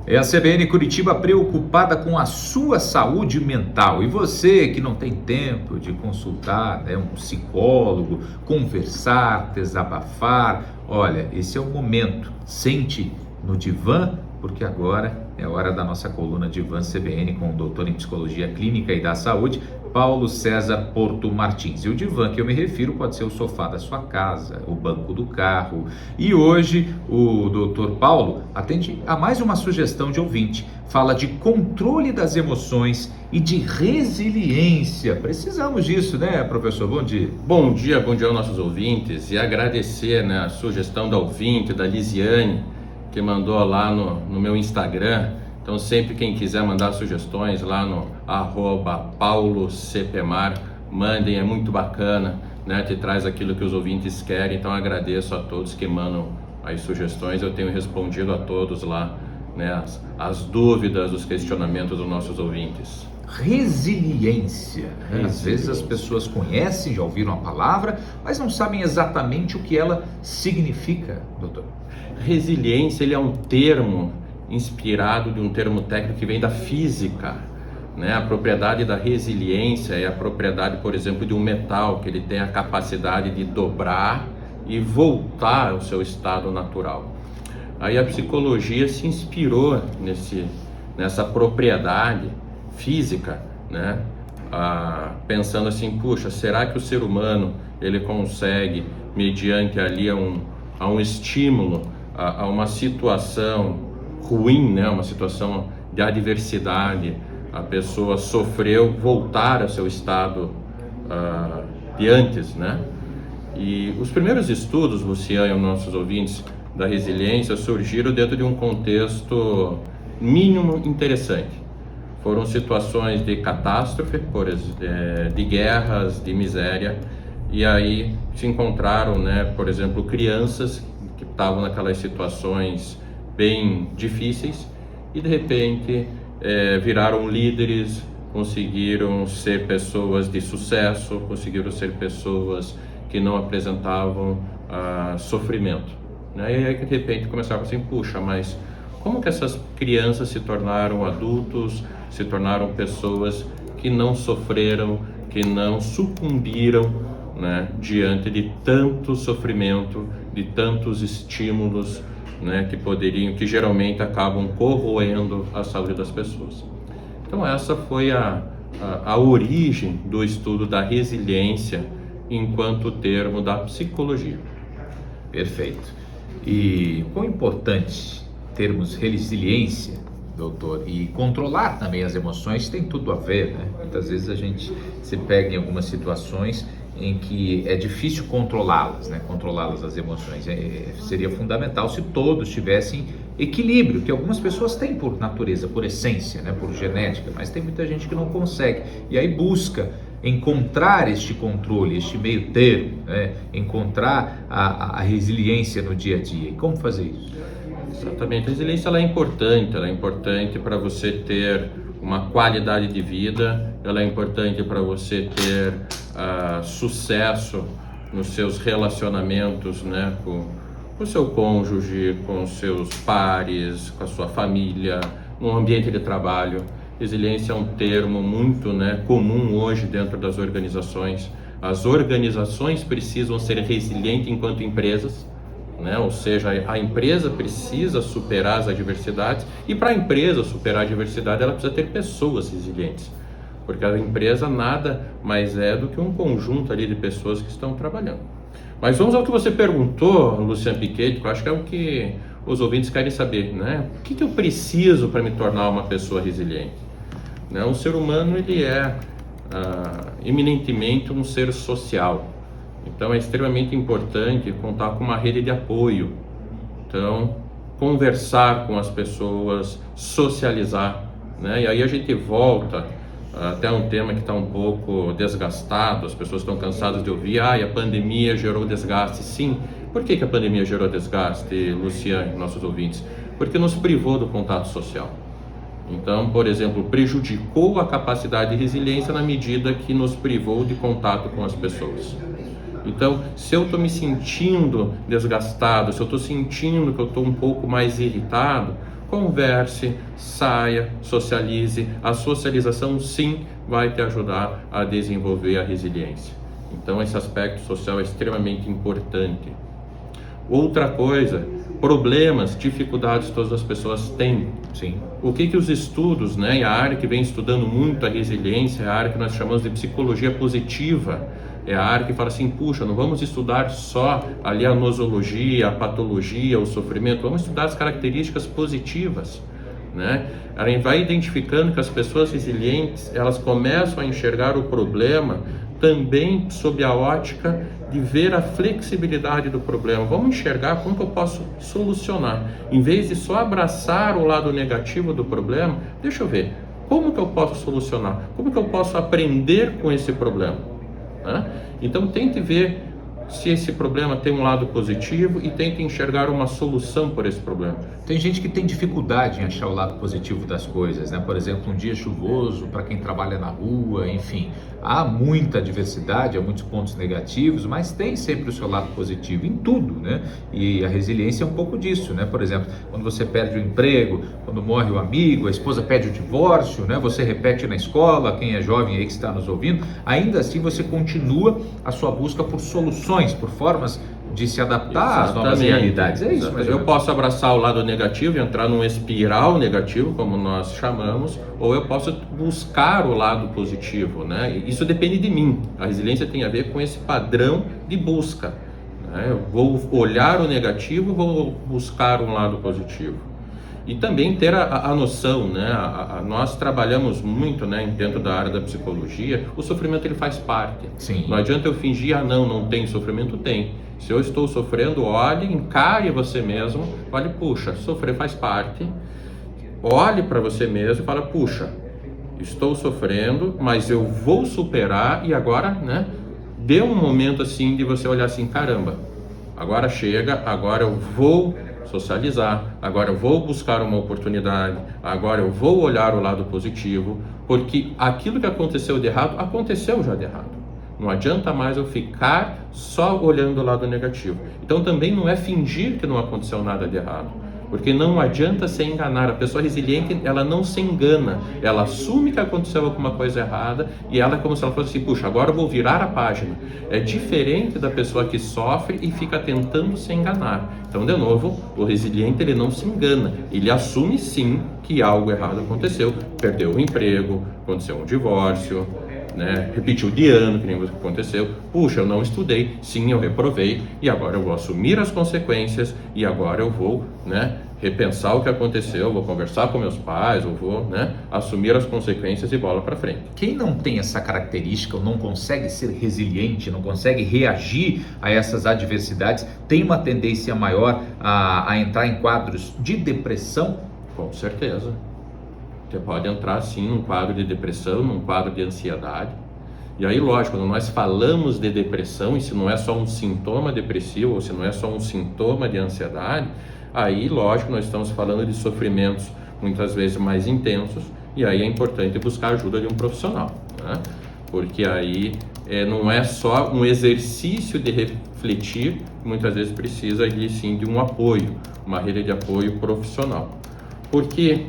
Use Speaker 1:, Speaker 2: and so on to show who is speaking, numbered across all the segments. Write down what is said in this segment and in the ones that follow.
Speaker 1: É a CBN Curitiba preocupada com a sua saúde mental. E você que não tem tempo de consultar, um psicólogo, conversar, desabafar, olha, esse é o momento. Sente no divã, porque agora é hora da nossa coluna Divã CBN com o doutor em Psicologia Clínica e da Saúde, Paulo César Porto Martins. E o divã que eu me refiro pode ser o sofá da sua casa, o banco do carro. E hoje o doutor Paulo atende a mais uma sugestão de ouvinte. Fala de controle das emoções e de resiliência. Precisamos disso, né, professor? Bom dia.
Speaker 2: Bom dia aos nossos ouvintes e agradecer, a sugestão da ouvinte, da Lisiane, que mandou lá no meu Instagram. Então sempre quem quiser mandar sugestões lá no @paulocpmar, mandem, é muito bacana, te traz aquilo que os ouvintes querem. Então agradeço a todos que mandam as sugestões, eu tenho respondido a todos lá, as dúvidas, os questionamentos dos nossos ouvintes.
Speaker 1: Resiliência. Às vezes as pessoas conhecem, já ouviram a palavra, mas não sabem exatamente o que ela significa, doutor.
Speaker 2: Resiliência, ele é um termo inspirado de um termo técnico que vem da física, A propriedade da resiliência é a propriedade, por exemplo, de um metal, que ele tem a capacidade de dobrar e voltar ao seu estado natural. Aí a psicologia se inspirou nessa propriedade física, pensando assim, puxa, será que o ser humano ele consegue, mediante ali a um estímulo, a uma situação ruim, uma situação de adversidade, a pessoa sofreu, voltar ao seu estado de antes, E os primeiros estudos, Luciano e nossos ouvintes, da resiliência surgiram dentro de um contexto mínimo interessante. Foram situações de catástrofe, de guerras, de miséria, e aí se encontraram, por exemplo, crianças que estavam naquelas situações bem difíceis e de repente viraram líderes, conseguiram ser pessoas de sucesso, conseguiram ser pessoas que não apresentavam sofrimento. E aí de repente começaram assim, puxa, mas como que essas crianças se tornaram adultos, se tornaram pessoas que não sofreram, que não sucumbiram, diante de tanto sofrimento, de tantos estímulos, que geralmente acabam corroendo a saúde das pessoas. Então essa foi a origem do estudo da resiliência enquanto termo da psicologia.
Speaker 1: Perfeito. E quão importante termos resiliência, doutor, e controlar também as emoções tem tudo a ver, Muitas vezes a gente se pega em algumas situações em que é difícil controlá-las, controlá-las as emoções. Seria fundamental se todos tivessem equilíbrio, que algumas pessoas têm por natureza, por essência, por genética, mas tem muita gente que não consegue, e aí busca encontrar este controle, este meio termo, encontrar a resiliência no dia a dia. E como fazer isso?
Speaker 2: Exatamente, a resiliência ela é importante para você ter uma qualidade de vida, ela é importante para você ter sucesso nos seus relacionamentos, com o seu cônjuge, com os seus pares, com a sua família, no ambiente de trabalho. Resiliência é um termo muito comum hoje dentro das organizações. As organizações precisam ser resilientes enquanto empresas, ou seja, a empresa precisa superar as adversidades, e para a empresa superar a adversidade ela precisa ter pessoas resilientes, porque a empresa nada mais é do que um conjunto ali de pessoas que estão trabalhando. Mas vamos ao que você perguntou, Luciano Piquet, que eu acho que é o que os ouvintes querem saber, O que eu preciso para me tornar uma pessoa resiliente? O ser humano ele é eminentemente um ser social. Então é extremamente importante contar com uma rede de apoio. Então, conversar com as pessoas, socializar, E aí a gente volta até um tema que está um pouco desgastado, as pessoas estão cansadas de ouvir, a pandemia gerou desgaste. Sim, por que a pandemia gerou desgaste, Luciane, nossos ouvintes? Porque nos privou do contato social. Então, por exemplo, prejudicou a capacidade de resiliência na medida que nos privou de contato com as pessoas. Então, se eu estou me sentindo desgastado, se eu estou sentindo que eu estou um pouco mais irritado, converse, saia, socialize. A socialização sim vai te ajudar a desenvolver a resiliência. Então esse aspecto social é extremamente importante. Outra coisa, problemas, dificuldades todas as pessoas têm.
Speaker 1: Sim.
Speaker 2: O que os estudos, né, e a área que vem estudando muito a resiliência, é a área que nós chamamos de psicologia positiva. É a área que fala assim, puxa, não vamos estudar só ali a nosologia, a patologia, o sofrimento, vamos estudar as características positivas, né? A gente vai identificando que as pessoas resilientes, elas começam a enxergar o problema também sob a ótica de ver a flexibilidade do problema. Vamos enxergar como que eu posso solucionar. Em vez de só abraçar o lado negativo do problema, deixa eu ver, como que eu posso solucionar? Como que eu posso aprender com esse problema? Né? Então tente ver se esse problema tem um lado positivo e tente enxergar uma solução para esse problema.
Speaker 1: Tem gente que tem dificuldade em achar o lado positivo das coisas, né? Por exemplo, um dia chuvoso para quem trabalha na rua, enfim. Há muita diversidade, há muitos pontos negativos, mas tem sempre o seu lado positivo em tudo, né? E a resiliência é um pouco disso, né? Por exemplo, quando você perde o emprego, quando morre o amigo, a esposa pede o divórcio, né? Você repete na escola, quem é jovem aí que está nos ouvindo, ainda assim você continua a sua busca por soluções, por formas de se adaptar às novas realidades. É isso, mas
Speaker 2: eu posso abraçar o lado negativo e entrar num espiral negativo, como nós chamamos, ou eu posso buscar o lado positivo, né? Isso depende de mim. A resiliência tem a ver com esse padrão de busca, né? Eu vou olhar o negativo, vou buscar um lado positivo. E também ter a noção, né? Nós trabalhamos muito, né, dentro da área da psicologia, o sofrimento ele faz parte.
Speaker 1: Sim.
Speaker 2: Não adianta eu fingir, não tem sofrimento, tem. Se eu estou sofrendo, olhe, encare você mesmo, olhe, puxa, sofrer faz parte. Olhe para você mesmo e fala, puxa, estou sofrendo, mas eu vou superar e agora, né, dê um momento assim de você olhar assim, caramba, agora chega, agora eu vou socializar, agora eu vou buscar uma oportunidade, agora eu vou olhar o lado positivo, porque aquilo que aconteceu de errado, aconteceu já de errado. Não adianta mais eu ficar só olhando o lado negativo. Então também não é fingir que não aconteceu nada de errado, porque não adianta se enganar. A pessoa resiliente, ela não se engana, ela assume que aconteceu alguma coisa errada e ela é como se ela fosse assim, puxa, agora eu vou virar a página. É diferente da pessoa que sofre e fica tentando se enganar. Então, de novo, o resiliente ele não se engana, ele assume sim que algo errado aconteceu, perdeu o emprego, aconteceu um divórcio, né? Repetiu de ano, que nem o que aconteceu. Puxa, eu não estudei, sim, eu reprovei e agora eu vou assumir as consequências e agora eu vou, né, repensar o que aconteceu, vou conversar com meus pais, eu vou, né, assumir as consequências e bola para frente.
Speaker 1: Quem não tem essa característica, ou não consegue ser resiliente, não consegue reagir a essas adversidades, tem uma tendência maior a entrar em quadros de depressão?
Speaker 2: Com certeza. Você pode entrar sim num quadro de depressão, num quadro de ansiedade. E aí, lógico, quando nós falamos de depressão, e se não é só um sintoma depressivo, ou se não é só um sintoma de ansiedade, aí, lógico, nós estamos falando de sofrimentos muitas vezes mais intensos, e aí é importante buscar a ajuda de um profissional, né? Porque aí não é só um exercício de refletir, muitas vezes precisa ali sim de um apoio, uma rede de apoio profissional. Porque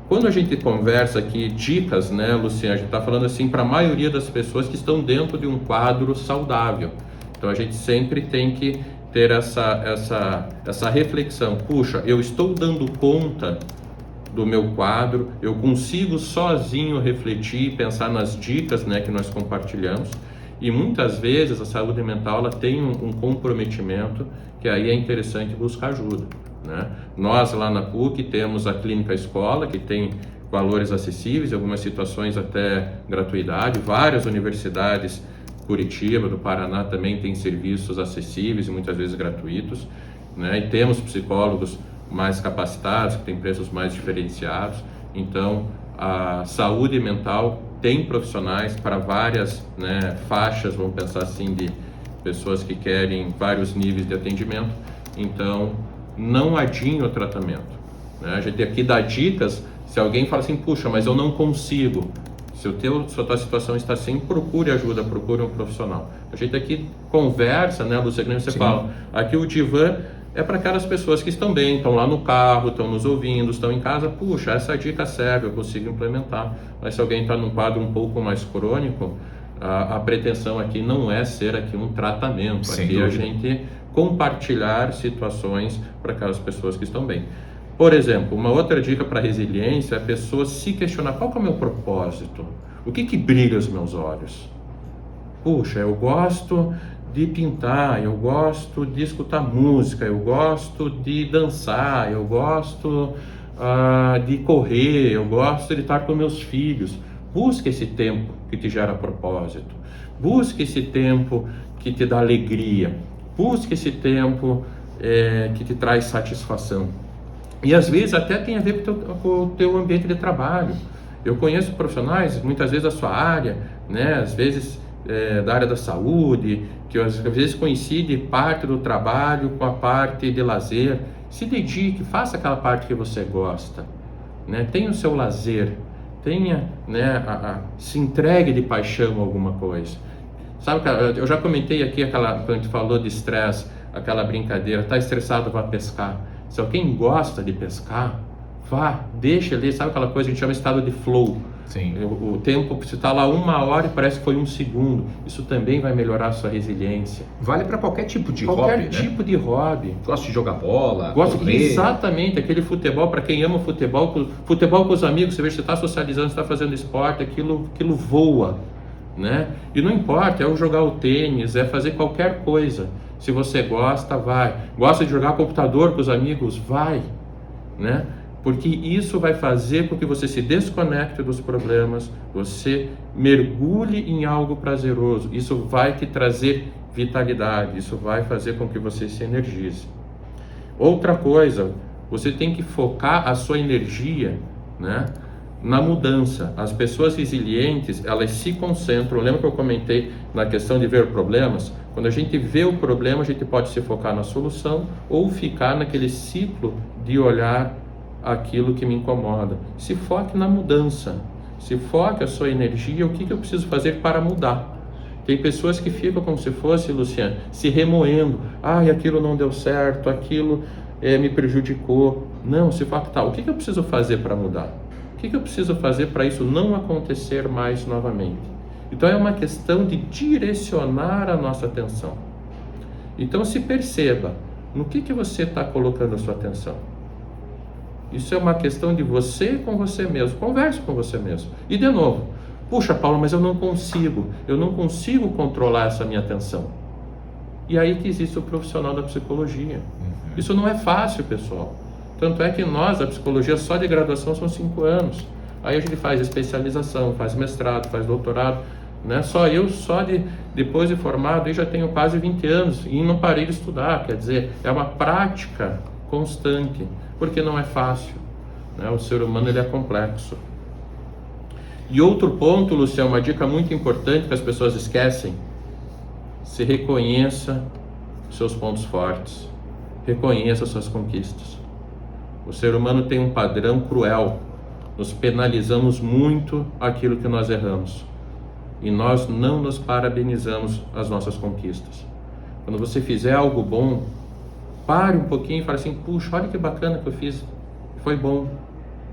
Speaker 2: quando a gente conversa aqui, dicas, né, Luciana, a gente está falando assim para a maioria das pessoas que estão dentro de um quadro saudável. Então a gente sempre tem que ter essa reflexão. Puxa, eu estou dando conta do meu quadro, eu consigo sozinho refletir e pensar nas dicas, né, que nós compartilhamos. E muitas vezes a saúde mental ela tem um comprometimento que aí é interessante buscar ajuda, né? Nós lá na PUC temos a Clínica Escola, que tem valores acessíveis, em algumas situações até gratuidade. Várias universidades, Curitiba, do Paraná, também têm serviços acessíveis e muitas vezes gratuitos, né? E temos psicólogos mais capacitados, que têm preços mais diferenciados. Então, a saúde mental tem profissionais para várias, né, faixas, vamos pensar assim, de pessoas que querem vários níveis de atendimento. Então, não adie o tratamento, né? A gente aqui dá dicas, se alguém fala assim, puxa, mas eu não consigo, se a tua situação está assim, procure ajuda, procure um profissional. A gente aqui conversa, né, Luciana, você fala, aqui o divã é para aquelas pessoas que estão bem, estão lá no carro, estão nos ouvindo, estão em casa. Puxa, essa dica serve, eu consigo implementar. Mas se alguém está num quadro um pouco mais crônico, a pretensão aqui não é ser aqui um tratamento.
Speaker 1: Sem
Speaker 2: aqui
Speaker 1: dúvida.
Speaker 2: a gente compartilhar situações para aquelas pessoas que estão bem. Por exemplo, uma outra dica para resiliência é a pessoa se questionar: qual que é o meu propósito? O que brilha os meus olhos? Puxa, eu gosto de pintar, eu gosto de escutar música, eu gosto de dançar, eu gosto de correr, eu gosto de estar com meus filhos. Busque esse tempo que te gera propósito, busque esse tempo que te dá alegria, busque esse tempo que te traz satisfação. E às vezes até tem a ver com o teu ambiente de trabalho. Eu conheço profissionais, muitas vezes da sua área, né? Às vezes da área da saúde, que às vezes coincide parte do trabalho com a parte de lazer. Se dedique, faça aquela parte que você gosta, né? Tenha o seu lazer, tenha, né, se entregue de paixão a alguma coisa. Sabe, eu já comentei aqui quando a gente falou de estresse, aquela brincadeira: tá estressado, vá pescar. Se alguém gosta de pescar, vá, deixa ali, sabe aquela coisa que a gente chama de estado de flow.
Speaker 1: Sim.
Speaker 2: O tempo, você está lá 1 hora e parece que foi 1 segundo. Isso também vai melhorar a sua resiliência.
Speaker 1: Vale para qualquer tipo de
Speaker 2: Qualquer
Speaker 1: hobby,
Speaker 2: tipo
Speaker 1: né?
Speaker 2: de hobby.
Speaker 1: Gosto de jogar bola,
Speaker 2: Gosto
Speaker 1: correr.
Speaker 2: exatamente, aquele futebol, para quem ama futebol com os amigos, você está socializando, você está fazendo esporte, aquilo voa, né? E não importa, é jogar o tênis, é fazer qualquer coisa. Se você gosta, vai. Gosta de jogar computador com os amigos, vai, né? Porque isso vai fazer com que você se desconecte dos problemas, você mergulhe em algo prazeroso. Isso vai te trazer vitalidade, isso vai fazer com que você se energize. Outra coisa, você tem que focar a sua energia, né, na mudança. As pessoas resilientes, elas se concentram. Lembra que eu comentei na questão de ver problemas? Quando a gente vê o problema, a gente pode se focar na solução ou ficar naquele ciclo de olhar aquilo que me incomoda. Se foque na mudança, se foque a sua energia, o que eu preciso fazer para mudar. Tem pessoas que ficam como se fosse, Luciano, se remoendo: aquilo não deu certo, aquilo me prejudicou. Não, se foque, o que eu preciso fazer para mudar? O que eu preciso fazer para isso não acontecer mais novamente? Então é uma questão de direcionar a nossa atenção. Então se perceba, no que você está colocando a sua atenção? Isso é uma questão de você com você mesmo. Converse com você mesmo. E de novo: puxa, Paulo, mas eu não consigo controlar essa minha atenção. E aí que existe o profissional da psicologia. Isso não é fácil, pessoal. Tanto é que nós, a psicologia só de graduação são 5 anos. Aí a gente faz especialização, faz mestrado, faz doutorado, né? Depois de formado, eu já tenho quase 20 anos e não parei de estudar. Quer dizer, é uma prática constante, porque não é fácil, né? O ser humano, ele é complexo. E outro ponto, Luciano, uma dica muito importante que as pessoas esquecem: se reconheça seus pontos fortes, reconheça suas conquistas. O ser humano tem um padrão cruel: nos penalizamos muito aquilo que nós erramos e nós não nos parabenizamos as nossas conquistas. Quando você fizer algo bom, pare um pouquinho e fale assim: puxa, olha que bacana que eu fiz, foi bom,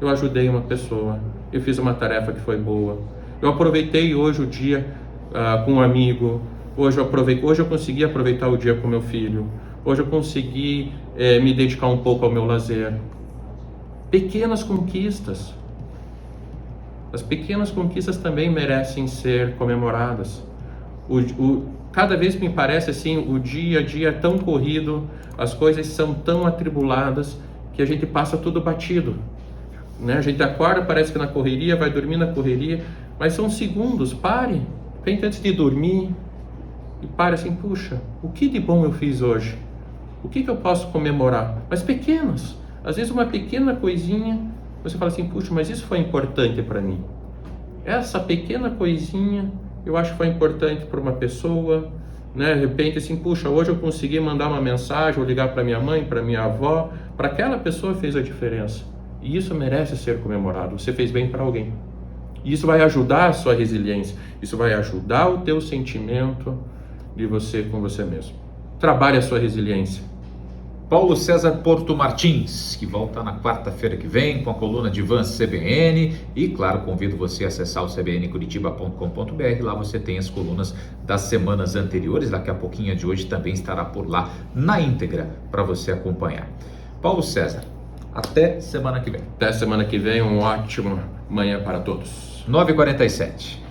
Speaker 2: eu ajudei uma pessoa, eu fiz uma tarefa que foi boa, eu aproveitei hoje o dia com um amigo, hoje eu consegui aproveitar o dia com meu filho, hoje eu consegui me dedicar um pouco ao meu lazer. Pequenas conquistas. As pequenas conquistas também merecem ser comemoradas. Cada vez me parece assim, o dia a dia é tão corrido, as coisas são tão atribuladas, que a gente passa tudo batido, né? A gente acorda, parece que na correria, vai dormir na correria, mas são segundos. Pare, pense antes de dormir e pare assim: puxa, o que de bom eu fiz hoje? O que eu posso comemorar? Mas pequenas. Às vezes uma pequena coisinha, você fala assim: puxa, mas isso foi importante para mim. Essa pequena coisinha eu acho que foi importante para uma pessoa, né? De repente assim: puxa, hoje eu consegui mandar uma mensagem ou ligar para minha mãe, para minha avó, para aquela pessoa fez a diferença. E isso merece ser comemorado. Você fez bem para alguém. E isso vai ajudar a sua resiliência. Isso vai ajudar o teu sentimento de você com você mesmo. Trabalhe a sua resiliência.
Speaker 1: Paulo César Porto Martins, que volta na quarta-feira que vem com a coluna de Vans CBN. E, claro, convido você a acessar o cbncuritiba.com.br. Lá você tem as colunas das semanas anteriores. Daqui a pouquinho de hoje também estará por lá na íntegra para você acompanhar. Paulo César, até semana que vem.
Speaker 2: Até semana que vem, um ótimo manhã para todos.
Speaker 1: 9h47.